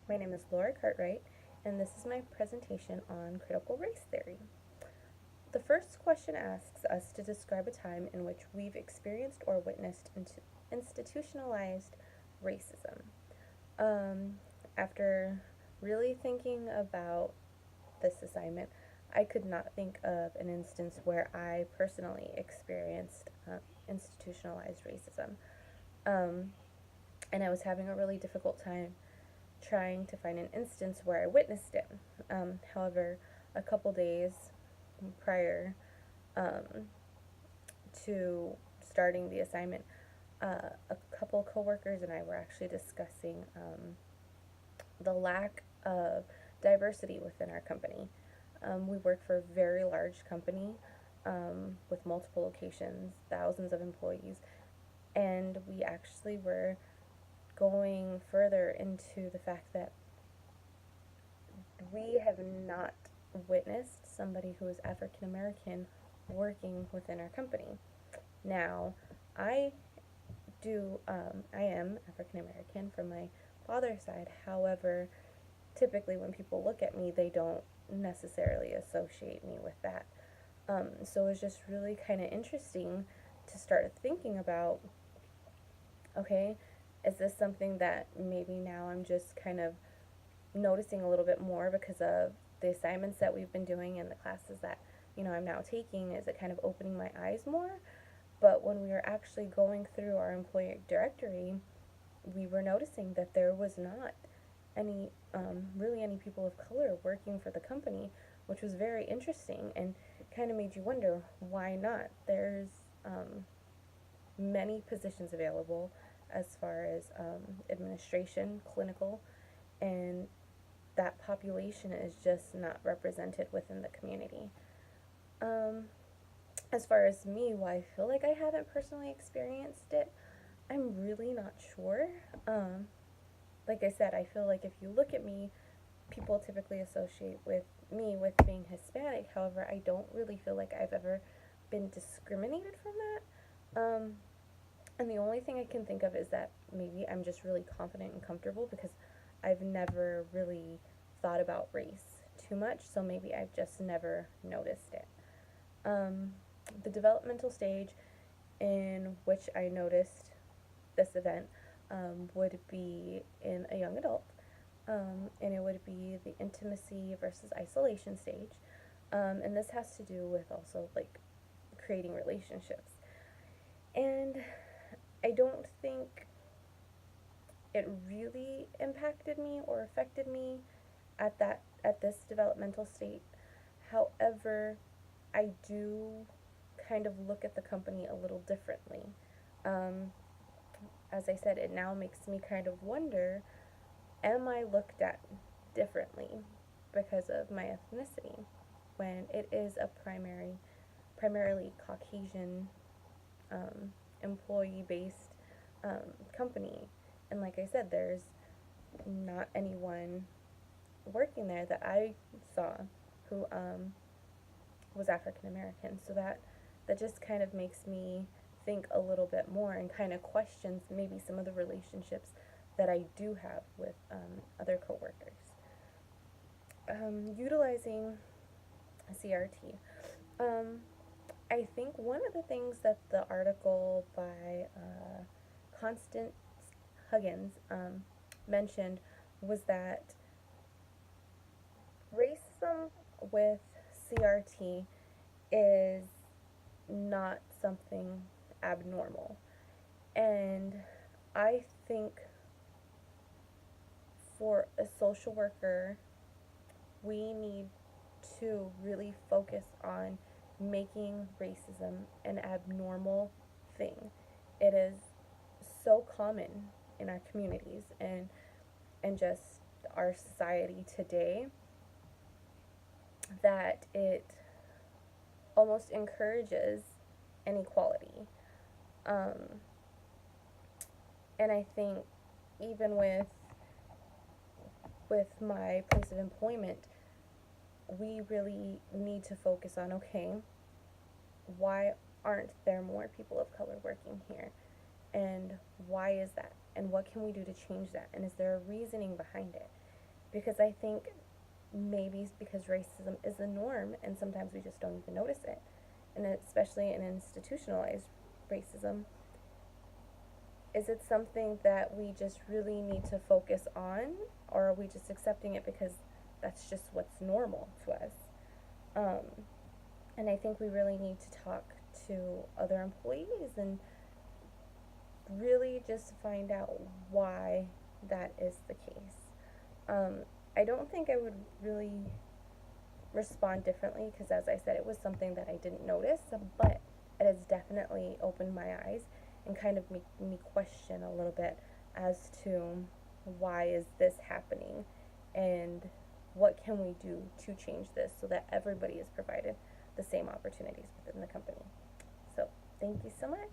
My name is Laura Cartwright, and this is my presentation on critical race theory. The first question asks us to describe a time in which we've experienced or witnessed institutionalized racism. After really thinking about this assignment, I could not think of an instance where I personally experienced institutionalized racism. Um, and I was having a really difficult time trying to find an instance where I witnessed it. However, a couple days prior um, to starting the assignment, a couple coworkers and I were actually discussing the lack of diversity within our company. We work for a very large company with multiple locations, thousands of employees, and we actually were going further into the fact that we have not witnessed somebody who is African American working within our company. Now, I I am African American from my father's side. However, typically when people look at me, they don't necessarily associate me with that. So it's just really kind of interesting to start thinking about, okay, is this something that maybe now I'm just kind of noticing a little bit more because of the assignments that we've been doing and the classes that I'm now taking? Is it kind of opening my eyes more? But when we were actually going through our employee directory, we were noticing that there was not any really any people of color working for the company, which was very interesting and kind of made you wonder why not. There's many positions available as far as administration, clinical, and that population is just not represented within the community. Um, as far as me, why I feel like I haven't personally experienced it, I'm really not sure. Like I said, I feel like if you look at me, people typically associate with me with being Hispanic. However, I don't really feel like I've ever been discriminated from that. And the only thing I can think of is that maybe I'm just really confident and comfortable because I've never really thought about race too much, so maybe I've just never noticed it. Um, the developmental stage in which I noticed this event would be in a young adult, and it would be the intimacy versus isolation stage. And this has to do with also like creating relationships. And I don't think it really impacted me or affected me at this developmental state. However, I do kind of look at the company a little differently. Um, as I said, it now makes me kind of wonder, am I looked at differently because of my ethnicity when it is a primarily Caucasian employee based company? And like I said, there's not anyone working there that I saw who was African American. So that just kind of makes me think a little bit more and kind of questions maybe some of the relationships that I do have with other coworkers. Utilizing CRT. Um, I think one of the things that the article by Constance Huggins mentioned was that racism with CRT is not something abnormal. And I think for a social worker, we need to really focus on making racism an abnormal thing. It is so common in our communities and just our society today that it almost encourages inequality. Um, and I think even with my place of employment, we really need to focus on, okay, why aren't there more people of color working here? And why is that? And what can we do to change that? And is there a reasoning behind it? because I think maybe it's because racism is the norm and sometimes we just don't even notice it. And especially in institutionalized racism, is it something that we just really need to focus on, or are we just accepting it because that's just what's normal to us? Um, and I think we really need to talk to other employees and really just find out why that is the case. Um, I don't think I would really respond differently because, as I said, it was something that I didn't notice, but it has definitely opened my eyes and kind of made me question a little bit as to why is this happening and what can we do to change this so that everybody is provided the same opportunities within the company. So, thank you so much.